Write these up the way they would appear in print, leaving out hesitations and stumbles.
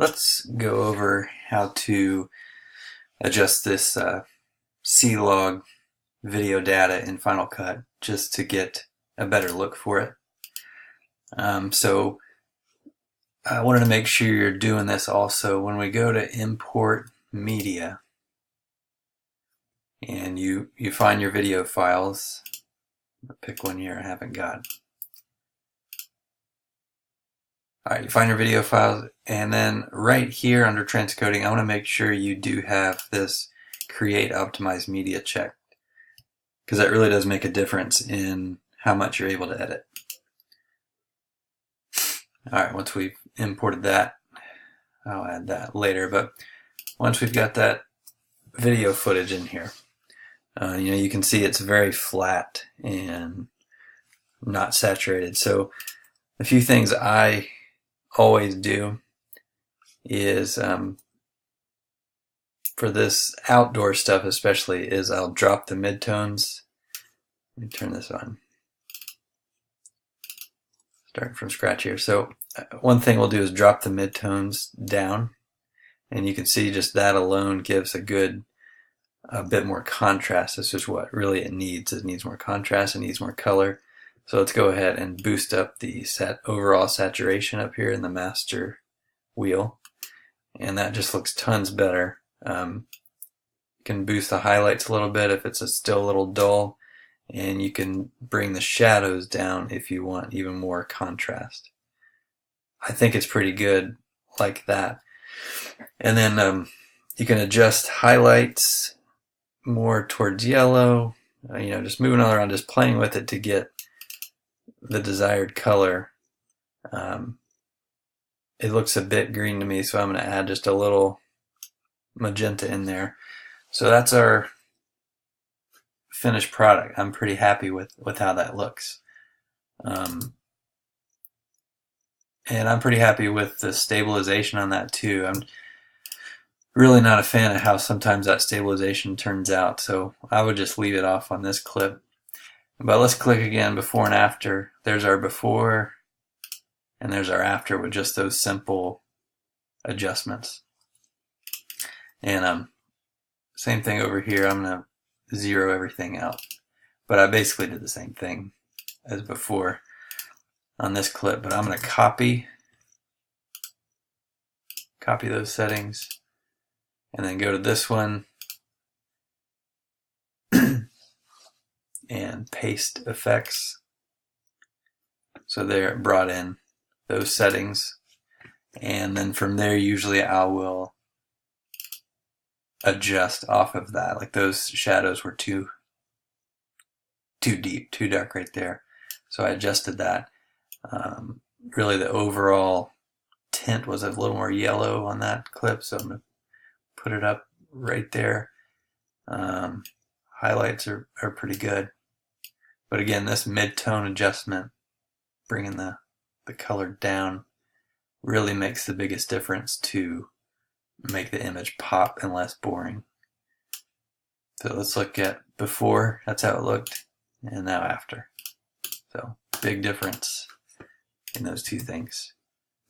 Let's go over how to adjust this C-Log video data in Final Cut just to get a better look for it. So I wanted to make sure you're doing this also when we go to import media and you find your video files. I'll pick one here I haven't got. Alright, you find your video files, and then right here under transcoding, I want to make sure you do have this create optimized media checked, because that really does make a difference in how much you're able to edit. Alright, once we've imported that, I'll add that later, but once we've got that video footage in here, you can see it's very flat and not saturated. So a few things I always do is for this outdoor stuff especially is I'll drop the midtones. Let me turn this on. Starting from scratch here. So one thing we'll do is drop the midtones down, and you can see just that alone gives a bit more contrast. This is what really it needs. It needs more contrast, it needs more color. So let's go ahead and boost up the overall saturation up here in the master wheel, and that just looks tons better. You can boost the highlights a little bit if it's still a little dull, and you can bring the shadows down if you want even more contrast. I think it's pretty good like that. And then you can adjust highlights more towards yellow, just moving all around, just playing with it to get the desired color. It looks a bit green to me, so I'm going to add just a little magenta in there. So that's our finished product. I'm pretty happy with how that looks. And I'm pretty happy with the stabilization on that too. I'm really not a fan of how sometimes that stabilization turns out, so I would just leave it off on this clip. But let's click again, before and after. There's our before and there's our after with just those simple adjustments. And same thing over here. I'm going to zero everything out. But I basically did the same thing as before on this clip. But I'm going to copy those settings and then go to this one and paste effects. So there, it brought in those settings, and then from there usually I will adjust off of that. Like those shadows were too deep, too dark right there, so I adjusted that. Really the overall tint was a little more yellow on that clip, so I'm going to put it up right there. Highlights are pretty good. But again, this mid-tone adjustment, bringing the color down, really makes the biggest difference to make the image pop and less boring. So let's look at before, that's how it looked, and now after. So big difference in those two things.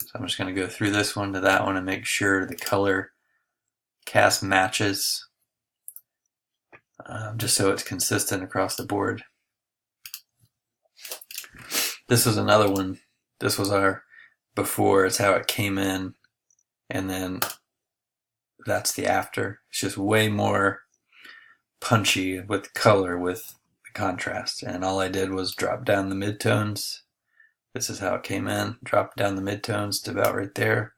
So I'm just going to go through this one to that one and make sure the color cast matches, just so it's consistent across the board. This was another one. This was our before. It's how it came in, and then that's the after. It's just way more punchy with color, with the contrast. And all I did was drop down the midtones. This is how it came in. Drop down the midtones to about right there.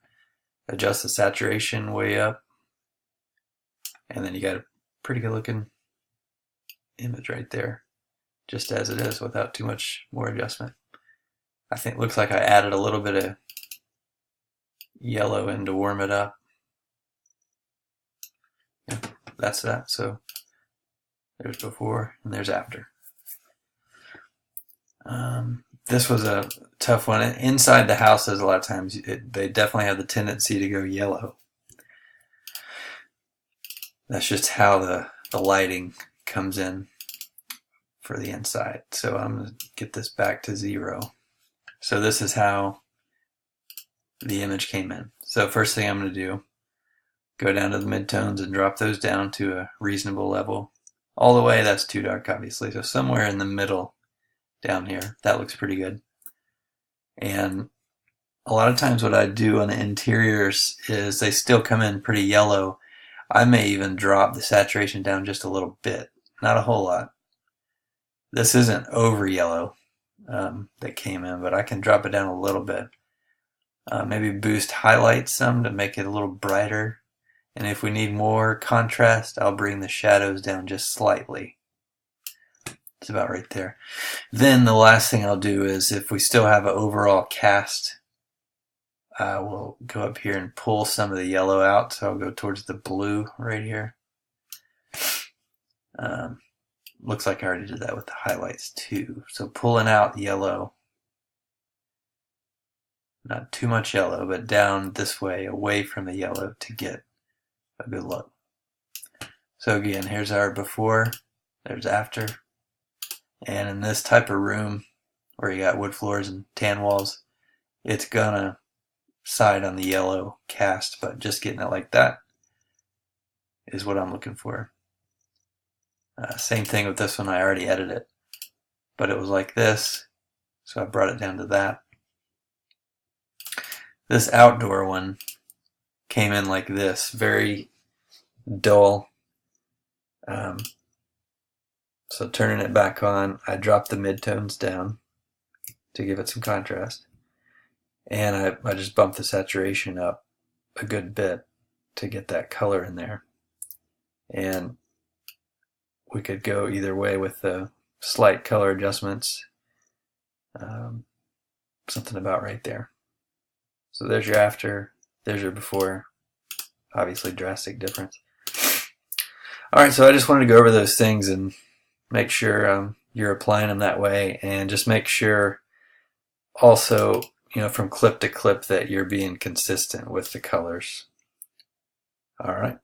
Adjust the saturation way up, and then you got a pretty good looking image right there, just as it is, without too much more adjustment. I think it looks like I added a little bit of yellow in to warm it up. Yeah, that's that. So there's before and there's after. This was a tough one. Inside the houses, a lot of times they definitely have the tendency to go yellow. That's just how the lighting comes in for the inside. So I'm going to get this back to 0. So this is how the image came in. So first thing I'm going to do, go down to the midtones and drop those down to a reasonable level. All the way, that's too dark, obviously. So somewhere in the middle down here, that looks pretty good. And a lot of times what I do on the interiors is they still come in pretty yellow. I may even drop the saturation down just a little bit, not a whole lot. This isn't over yellow that came in, but I can drop it down a little bit. Maybe boost highlights some to make it a little brighter. And if we need more contrast, I'll bring the shadows down just slightly. It's about right there. Then the last thing I'll do is, if we still have an overall cast, we'll go up here and pull some of the yellow out. So I'll go towards the blue right here. Looks like I already did that with the highlights too. So pulling out yellow. Not too much yellow, but down this way, away from the yellow to get a good look. So again, here's our before, there's after. And in this type of room where you got wood floors and tan walls, it's gonna side on the yellow cast, but just getting it like that is what I'm looking for. Same thing with this one, I already edited it, but it was like this, so I brought it down to that. This outdoor one came in like this, very dull. So turning it back on, I dropped the midtones down to give it some contrast. And I just bumped the saturation up a good bit to get that color in there. And we could go either way with the slight color adjustments. Something about right there. So there's your after, there's your before. Obviously drastic difference. Alright, so I just wanted to go over those things and make sure you're applying them that way, and just make sure also, from clip to clip, that you're being consistent with the colors. Alright.